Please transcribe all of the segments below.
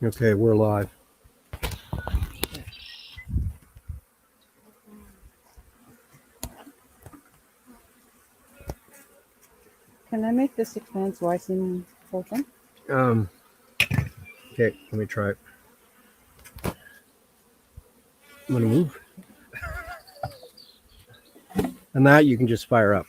Okay, we're live. Can I make this expand so I see the whole thing? Okay, let me try it. I'm gonna move. And that you can just fire up.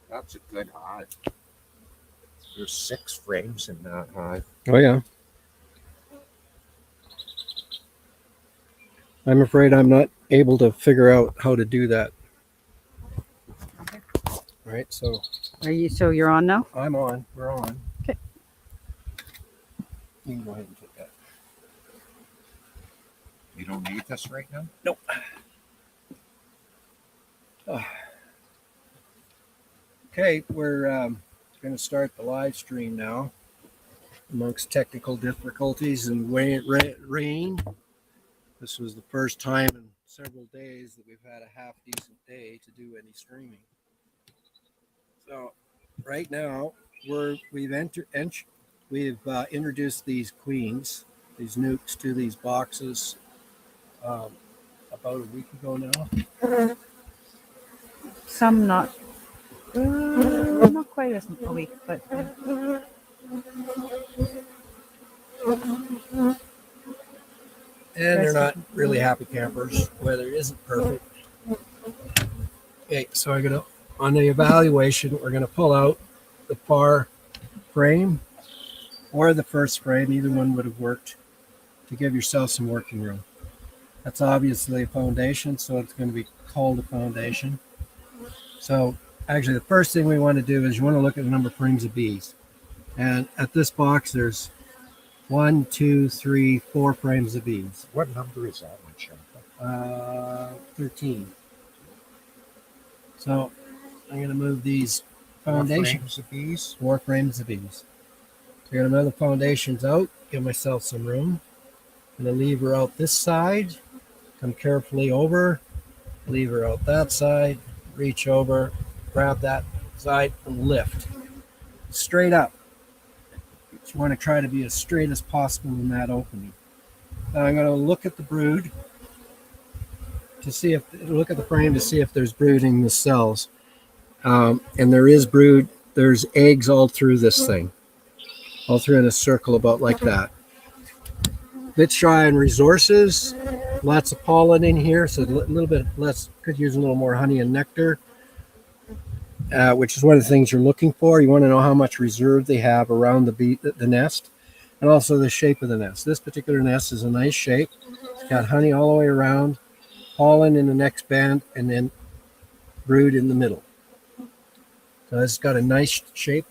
That's a good hive. There's 6 frames in that hive. Oh yeah. I'm afraid I'm not able to figure out how to do that. Right, so So you're on now? I'm on. We're on. Okay. You can go ahead and take that. You don't need this right now? Nope. Okay, we're going to start the live stream now. Amongst technical difficulties and rain, this was the first time in several days that we've had a half decent day to do any streaming. So, right now we've introduced these queens, these nukes, to these boxes about a week ago now. Some not quite as a week, but And they're not really happy campers. Weather isn't perfect. Okay, so on the evaluation, we're gonna pull out the far frame or the first frame. Either one would have worked to give yourself some working room. That's obviously a foundation, so it's going to be called a foundation. So actually, the first thing we want to do is you want to look at the number of frames of bees. And at this box, there's 1, 2, 3, 4 frames of bees. What number is that one, Shanta? 13. So I'm going to move these 4 foundations. frames of bees? 4 frames of bees. So I'm going to move the foundations out, give myself some room. I'm going to lever out this side, come carefully over, lever out that side, reach over, grab that side, and lift. Straight up. You want to try to be as straight as possible in that opening. Now I'm going to look at the brood look at the frame to see if there's brood in the cells. And there is brood. There's eggs all through this thing, all through in a circle about like that. Bit shy on resources, lots of pollen in here, so a little bit less, could use a little more honey and nectar, which is one of the things you're looking for. You want to know how much reserve they have around the nest, and also the shape of the nest. This particular nest is a nice shape. It's got honey all the way around, pollen in the next band, and then brood in the middle. So it's got a nice shape,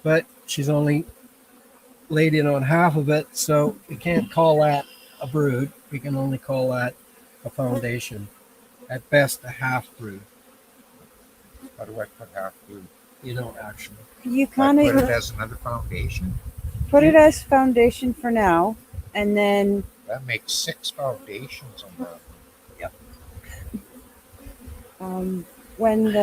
but she's only laid in on half of it, so we can't call that a brood. We can only call that a foundation. At best, a half brood. How do I put half brood? You don't actually. you I kind put it of as another foundation? put it as foundation for now, and then That makes 6 foundations on that. when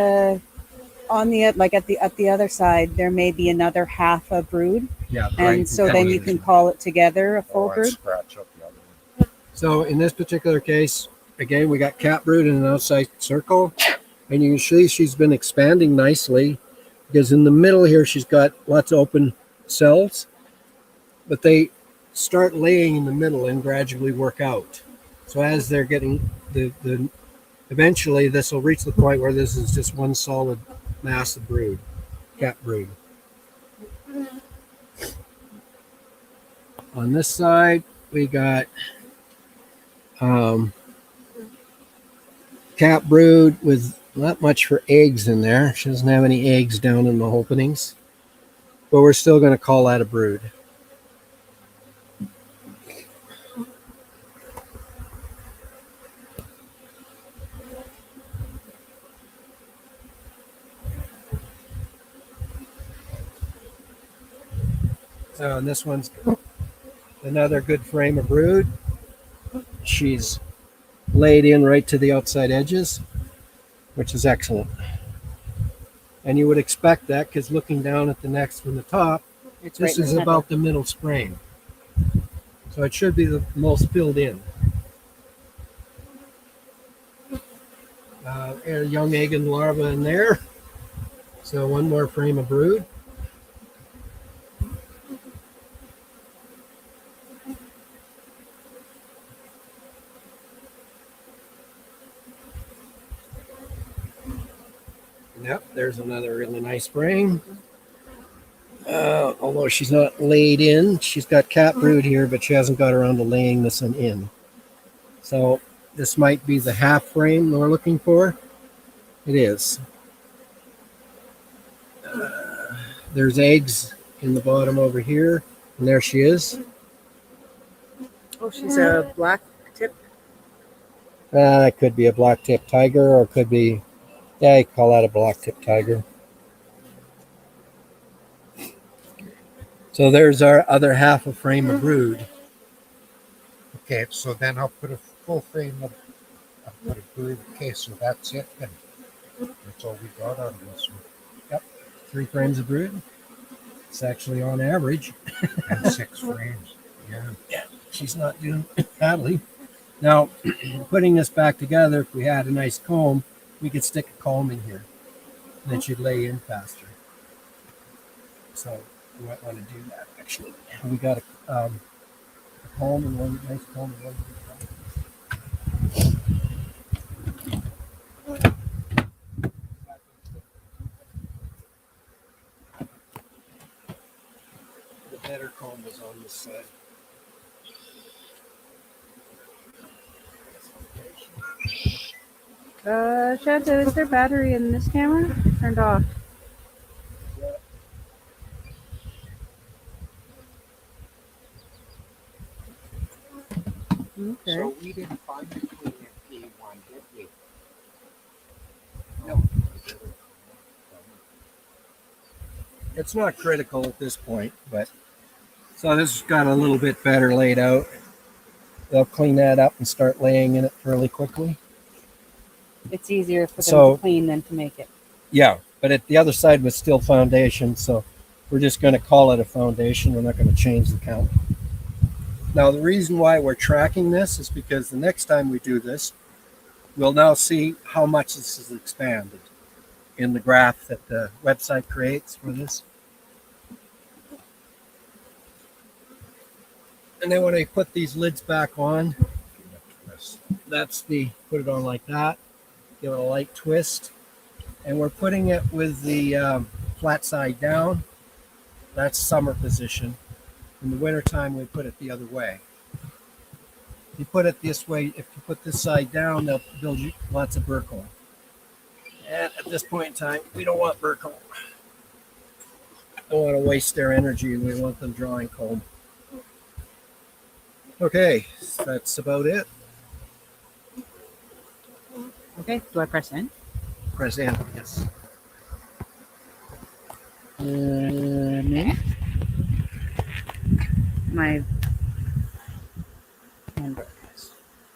at the other side there may be another half a brood, Yeah. and so then you can call it together a full I'd brood. scratch up the other one. So in this particular case, again, we got cat brood in an outside circle, and you can see she's been expanding nicely because in the middle here she's got lots of open cells, but they start laying in the middle and gradually work out. So as they're getting eventually this will reach the point where this is just one solid mass of brood, cat brood. On this side, we got cat brood with Not much for eggs in there. She doesn't have any eggs down in the openings. But we're still going to call that a brood. So, and this one's another good frame of brood. She's laid in right to the outside edges, which is excellent. And you would expect that because looking down at the next from the top, It's this right is in the about the middle frame. So it should be the most filled in. A young egg and larva in there. So one more frame of brood. Yep, there's another really nice frame. Although she's not laid in, she's got cat brood here, but she hasn't got around to laying this one in. So this might be the half frame we're looking for. It is. There's eggs in the bottom over here, and there she is. Oh, she's a black tip. That could be a black tip tiger, or it could be, yeah, you call that a black tip tiger. So there's our other half a frame of brood. Okay, so then I'll put a full frame of I'll put a brood. Okay, so that's it then. That's all we got on this one. Yep, 3 frames of brood. It's actually on average. And 6 frames. Yeah. She's not doing badly. Now, putting this back together, if we had a nice comb, we could stick a comb in here. And then she'd lay in faster. So we might want to do that, actually. We got a comb and one nice comb and one. The better comb is on this side. Shanta, is there battery in this camera? Turned off. Okay. So we didn't find the queen in P1, did we? No. It's not critical at this point, but so this has got a little bit better laid out. They'll clean that up and start laying in it fairly quickly. It's easier for them So- to clean than to make it. Yeah, but at the other side was still foundation, so we're just going to call it a foundation. We're not going to change the count. Now, the reason why we're tracking this is because the next time we do this, we'll now see how much this is expanded in the graph that the website creates for this. And then when I put these lids back on, that's the, put it on like that, give it a light twist. And we're putting it with the flat side down. That's summer position. In the wintertime, we put it the other way. If you put it this way, if you put this side down, they'll build you lots of burr comb. And at this point in time, we don't want burr comb. Don't want to waste their energy. We want them drawing comb. Okay, that's about it. Okay, do I press in? Press in, yes. Maybe. My handbook.